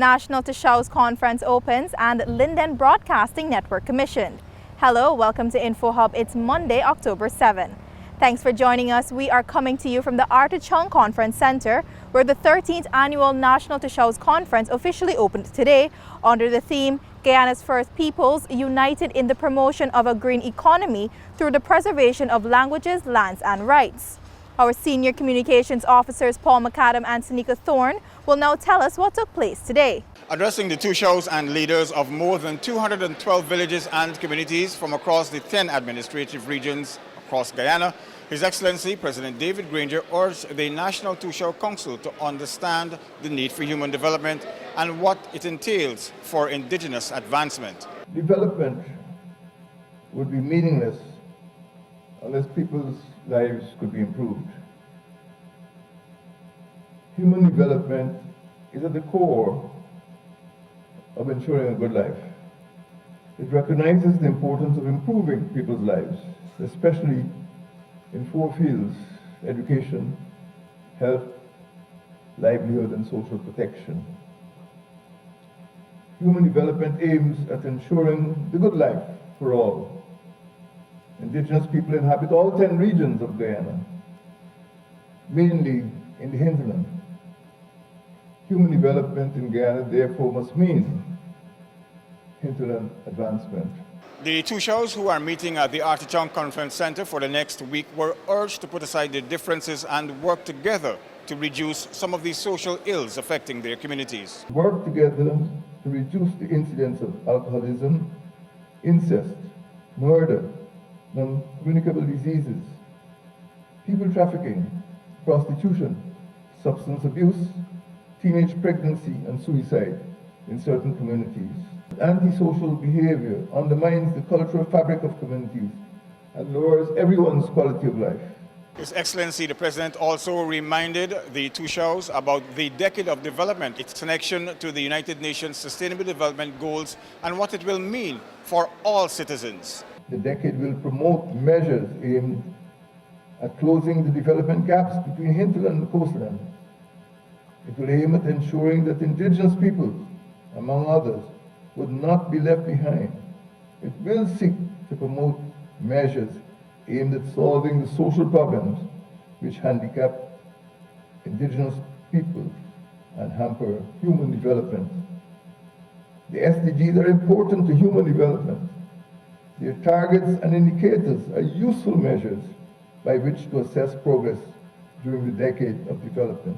National Tashaw's Conference opens and Linden Broadcasting Network commissioned. Hello, welcome to InfoHub. It's Monday, October 7. Thanks for joining us. We are coming to you from the Artichon Conference Center, where the 13th annual National Tashaw's Conference officially opened today under the theme Guyana's First Peoples United in the Promotion of a Green Economy through the Preservation of Languages, Lands and Rights. Our senior communications officers Paul McAdam and Sanika Thorne will now tell us what took place today. Addressing the Tushaws and leaders of more than 212 villages and communities from across the 10 administrative regions across Guyana, His Excellency President David Granger urged the National Tushaw Council to understand the need for human development and what it entails for indigenous advancement. Development would be meaningless unless people's lives could be improved. Human development is at the core of ensuring a good life. It recognizes the importance of improving people's lives, especially in 4 fields: education, health, livelihood, and social protection. Human development aims at ensuring the good life for all. Indigenous people inhabit all 10 regions of Guyana, mainly in the hinterland. Human development in Guyana therefore must mean hinterland advancement. The Tushaws who are meeting at the Artichon Conference Center for the next week were urged to put aside their differences and work together to reduce some of the social ills affecting their communities. Work together to reduce the incidence of alcoholism, incest, murder, non-communicable diseases, people trafficking, prostitution, substance abuse, teenage pregnancy and suicide in certain communities. Antisocial behavior undermines the cultural fabric of communities and lowers everyone's quality of life. His Excellency the President also reminded the Tushaws about the Decade of Development, its connection to the United Nations Sustainable Development Goals and what it will mean for all citizens. The decade will promote measures aimed at closing the development gaps between hinterland and coastland. It will aim at ensuring that indigenous peoples, among others, would not be left behind. It will seek to promote measures aimed at solving the social problems which handicap indigenous peoples and hamper human development. The SDGs are important to human development. Their targets and indicators are useful measures by which to assess progress during the decade of development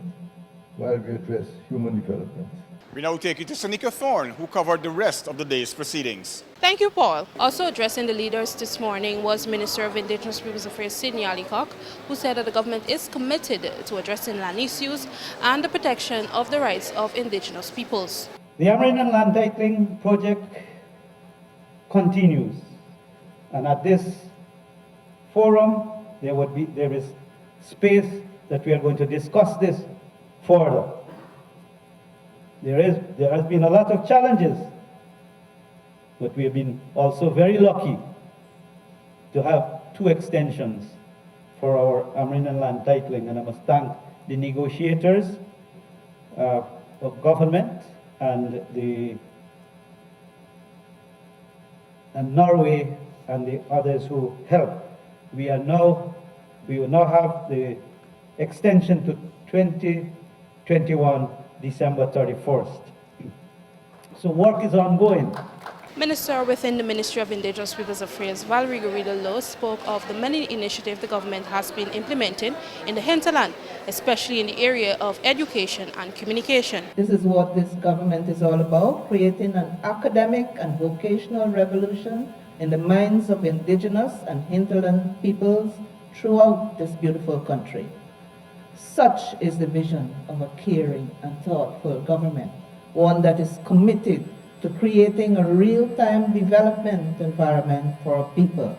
while we address human development. We now take you to Sanika Thorne, who covered the rest of the day's proceedings. Thank you, Paul. Also addressing the leaders this morning was Minister of Indigenous Peoples Affairs Sidney Allicock, who said that the government is committed to addressing land issues and the protection of the rights of indigenous peoples. The Amerindian land titling project continues, and at this forum there is space that we are going to discuss this further. There has been a lot of challenges, but we have been also very lucky to have 2 extensions for our Amerindian land titling, and I must thank the negotiators of government and Norway and the others who helped. We will now have the extension to 2021 December 31st. So work is ongoing. Minister within the Ministry of Indigenous Peoples Affairs, Valerie Garrido-Lowe, spoke of the many initiatives the government has been implementing in the hinterland, especially in the area of education and communication. This is what this government is all about, creating an academic and vocational revolution in the minds of indigenous and hinterland peoples throughout this beautiful country. Such is the vision of a caring and thoughtful government, one that is committed to creating a real-time development environment for our people,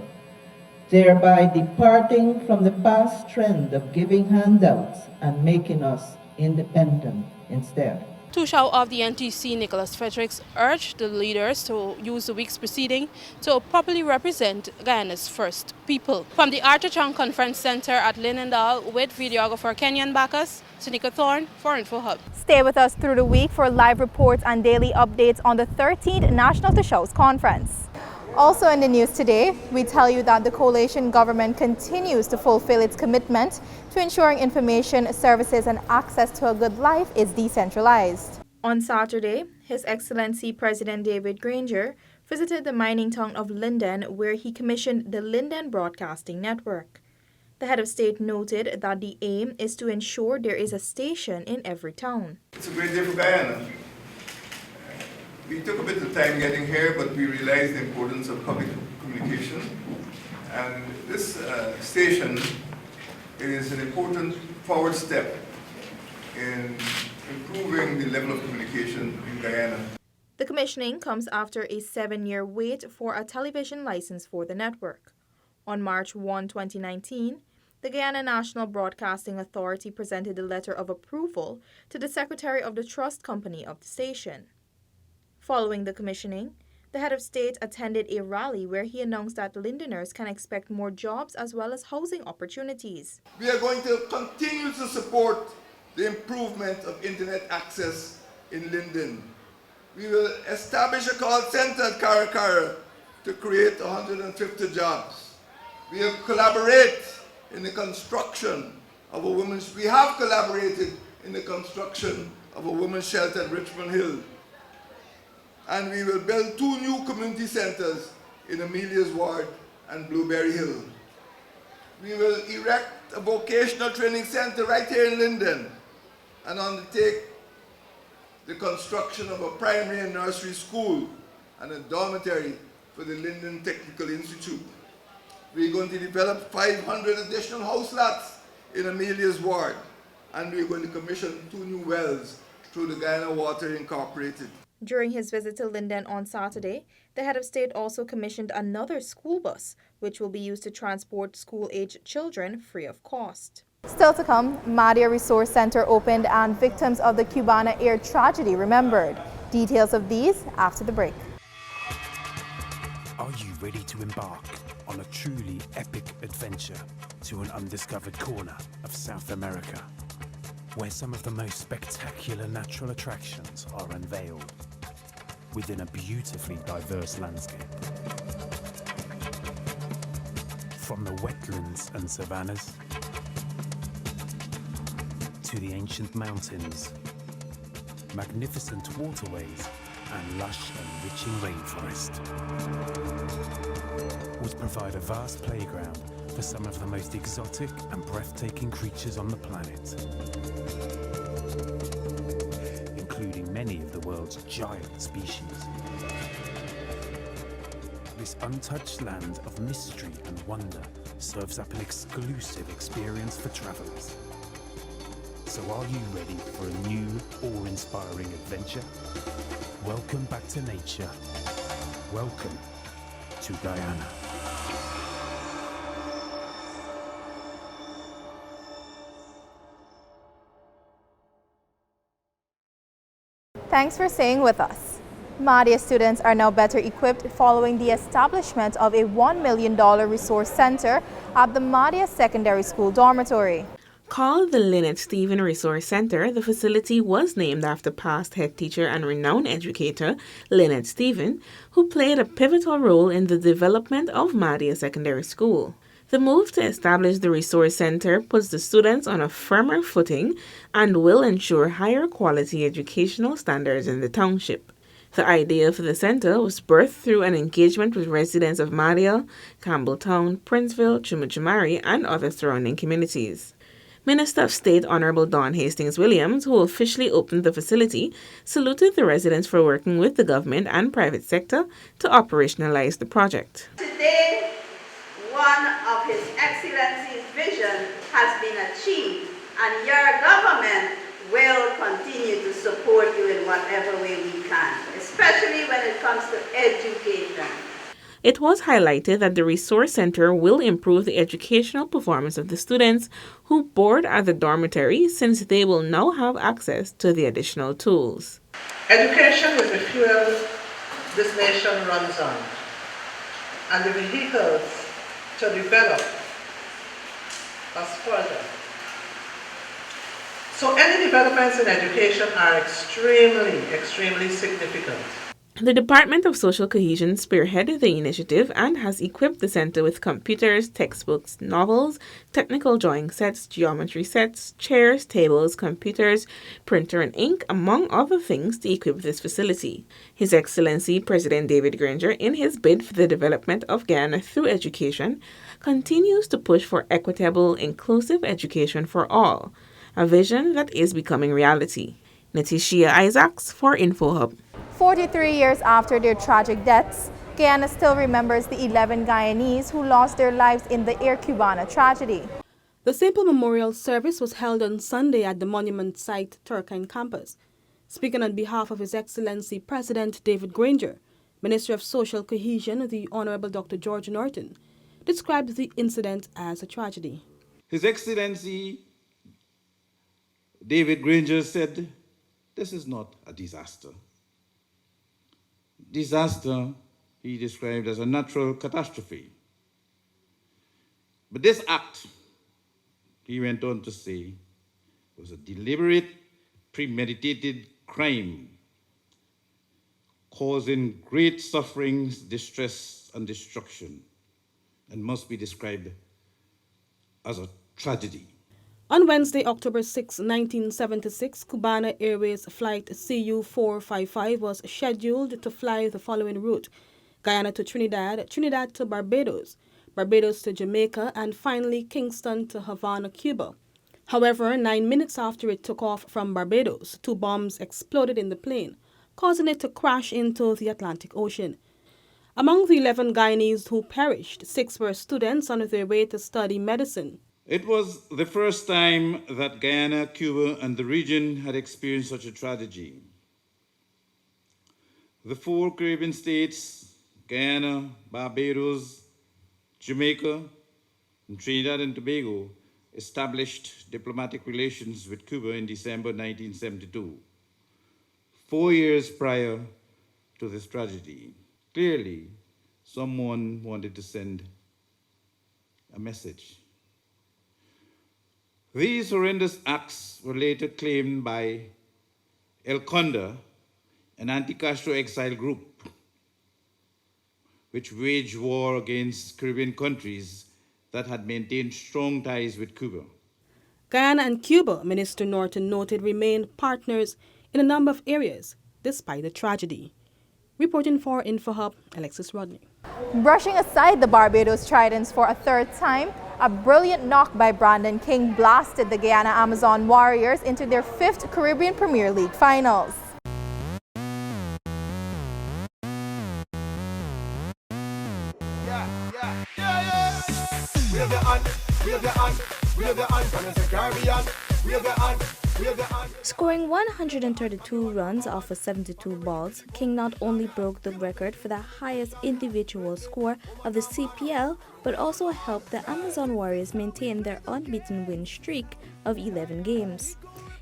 thereby departing from the past trend of giving handouts and making us independent instead. Tushaw of the NTC, Nicholas Fredericks, urged the leaders to use the week's proceeding to properly represent Guyana's first people. From the Arthur Chong Conference Center at Linden with videographer Kenyan Bacchus, Tanika Thorne for InfoHub. Stay with us through the week for live reports and daily updates on the 13th National Tushaws Conference. Also in the news today, we tell you that the coalition government continues to fulfill its commitment to ensuring information, services and access to a good life is decentralized. On Saturday, His Excellency President David Granger visited the mining town of Linden, where he commissioned the Linden Broadcasting Network. The head of state noted that the aim is to ensure there is a station in every town. It's a great day for Guyana. We took a bit of time getting here, but we realized the importance of public communication. And this station is an important forward step in improving the level of communication in Guyana. The commissioning comes after a 7-year wait for a television license for the network. On March 1, 2019, the Guyana National Broadcasting Authority presented a letter of approval to the Secretary of the Trust Company of the station. Following the commissioning, the head of state attended a rally where he announced that Lindeners can expect more jobs as well as housing opportunities. We are going to continue to support the improvement of internet access in Linden. We will establish a call center at Karakara to create 150 jobs. We will collaborate in the construction of a women's, we have collaborated in the construction of a women's shelter at Richmond Hill. And we will build 2 new community centers in Amelia's Ward and Blueberry Hill. We will erect a vocational training center right here in Linden and undertake the construction of a primary and nursery school and a dormitory for the Linden Technical Institute. We're going to develop 500 additional house lots in Amelia's Ward, and we're going to commission 2 new wells through the Guyana Water Incorporated. During his visit to Linden on Saturday, the head of state also commissioned another school bus, which will be used to transport school-aged children free of cost. Still to come, Madia Resource Center opened and victims of the Cabana air tragedy remembered. Details of these after the break. Are you ready to embark on a truly epic adventure to an undiscovered corner of South America, where some of the most spectacular natural attractions are unveiled within a beautifully diverse landscape? From the wetlands and savannas to the ancient mountains, magnificent waterways and lush enriching rainforest would provide a vast playground for some of the most exotic and breathtaking creatures on the planet, including many of the world's giant species. This untouched land of mystery and wonder serves up an exclusive experience for travelers. So are you ready for a new, awe-inspiring adventure? Welcome back to nature. Welcome to Guyana. Thanks for staying with us. Madia students are now better equipped following the establishment of a $1 million resource center at the Madia Secondary School dormitory. Called the Leonard Stephen Resource Center, the facility was named after past head teacher and renowned educator Leonard Stephen, who played a pivotal role in the development of Madia Secondary School. The move to establish the Resource Center puts the students on a firmer footing and will ensure higher quality educational standards in the township. The idea for the center was birthed through an engagement with residents of Madia, Campbelltown, Princeville, Chumuchumari, and other surrounding communities. Minister of State Honorable Dawn Hastings Williams, who officially opened the facility, saluted the residents for working with the government and private sector to operationalize the project. Today, one of His Excellency's vision has been achieved, and your government will continue to support you in whatever way we can, especially when it comes to education. It was highlighted that the Resource Center will improve the educational performance of the students who board at the dormitory, since they will now have access to the additional tools. Education is the fuel this nation runs on, and the vehicles to develop us further. So any developments in education are extremely significant. The Department of Social Cohesion spearheaded the initiative and has equipped the center with computers, textbooks, novels, technical drawing sets, geometry sets, chairs, tables, computers, printer and ink, among other things to equip this facility. His Excellency President David Granger, in his bid for the development of Guyana through education, continues to push for equitable, inclusive education for all, a vision that is becoming reality. Natishia Isaacs for InfoHub. 43 years after their tragic deaths, Guyana still remembers the 11 Guyanese who lost their lives in the Cabana Tragedy. The simple memorial service was held on Sunday at the monument site Turkine campus. Speaking on behalf of His Excellency President David Granger, Minister of Social Cohesion, the Honorable Dr. George Norton, described the incident as a tragedy. His Excellency David Granger said, "This is not a disaster. Disaster he described as a natural catastrophe. But this act," he went on to say, "was a deliberate, premeditated crime, causing great sufferings, distress, and destruction, and must be described as a tragedy." On Wednesday, October 6, 1976, Cabana Airways flight CU-455 was scheduled to fly the following route: Guyana to Trinidad, Trinidad to Barbados, Barbados to Jamaica, and finally Kingston to Havana, Cuba. However, 9 minutes after it took off from Barbados, 2 bombs exploded in the plane, causing it to crash into the Atlantic Ocean. Among the 11 Guyanese who perished, 6 were students on their way to study medicine. It was the first time that Guyana, Cuba, and the region had experienced such a tragedy. The 4 Caribbean states, Guyana, Barbados, Jamaica, and Trinidad and Tobago, established diplomatic relations with Cuba in December 1972, 4 years prior to this tragedy. Clearly, someone wanted to send a message. These horrendous acts were later claimed by El Conda, an anti-Castro exile group, which waged war against Caribbean countries that had maintained strong ties with Cuba. Guyana and Cuba, Minister Norton noted, remained partners in a number of areas, despite the tragedy. Reporting for InfoHub, Alexis Rodney. Brushing aside the Barbados Tridents for a third time, a brilliant knock by Brandon King blasted the Guyana Amazon Warriors into their 5th Caribbean Premier League finals. Scoring 132 runs off of 72 balls, King not only broke the record for the highest individual score of the CPL, but also helped the Amazon Warriors maintain their unbeaten win streak of 11 games.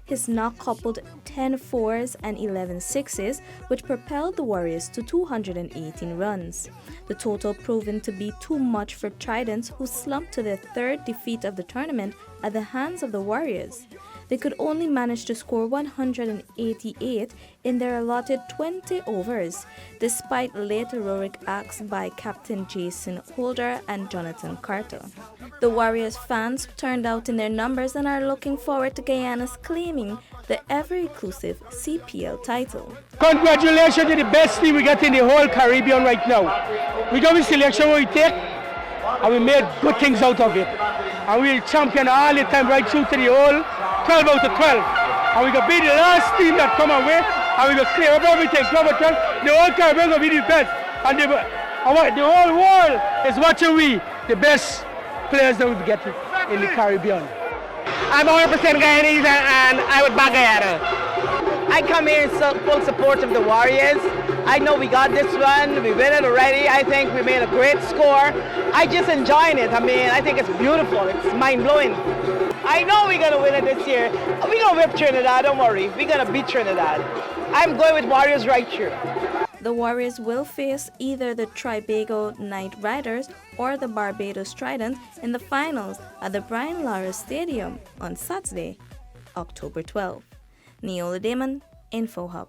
His knock coupled 10 fours and 11 sixes, which propelled the Warriors to 218 runs. The total proving to be too much for Tridents, who slumped to their 3rd defeat of the tournament at the hands of the Warriors. They could only manage to score 188 in their allotted 20 overs, despite late heroic acts by Captain Jason Holder and Jonathan Carter. The Warriors fans turned out in their numbers and are looking forward to Guyana's claiming the ever-inclusive CPL title. Congratulations to the best team we got in the whole Caribbean right now. We got a selection where we take, and we made good things out of it. And we'll champion all the time right through to the whole 12 out of 12. And we can be the last team that come away, and we can clear up everything. 12 out of 12, the whole Caribbean will be the best. And the whole world is watching we, the best players that we get in the Caribbean. I'm 100% Guyanese and I would back Guyana. I come here in full support of the Warriors. I know we got this one. We win it already. I think we made a great score. I just enjoying it. I mean, I think it's beautiful. It's mind-blowing. I know we're going to win it this year. We're going to whip Trinidad. Don't worry. We're going to beat Trinidad. I'm going with Warriors right here. The Warriors will face either the Tribago Knight Riders or the Barbados Tridents in the finals at the Brian Lara Stadium on Saturday, October 12. Neola Damon, InfoHub.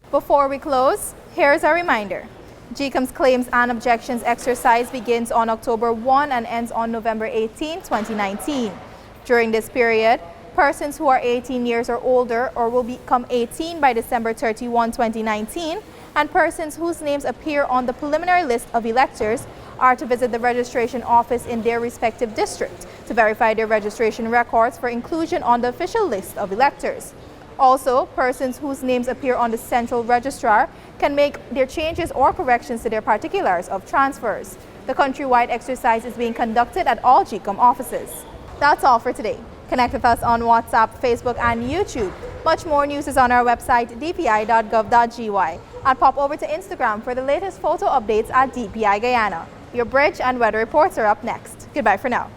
Before we close, here's a reminder. GCOM's Claims and Objections exercise begins on October 1 and ends on November 18, 2019. During this period, persons who are 18 years or older or will become 18 by December 31, 2019, and persons whose names appear on the preliminary list of electors are to visit the registration office in their respective district to verify their registration records for inclusion on the official list of electors. Also, persons whose names appear on the central registrar can make their changes or corrections to their particulars of transfers. The countrywide exercise is being conducted at all GCOM offices. That's all for today. Connect with us on WhatsApp, Facebook, and YouTube. Much more news is on our website, dpi.gov.gy. And pop over to Instagram for the latest photo updates at DPI Guyana. Your bridge and weather reports are up next. Goodbye for now.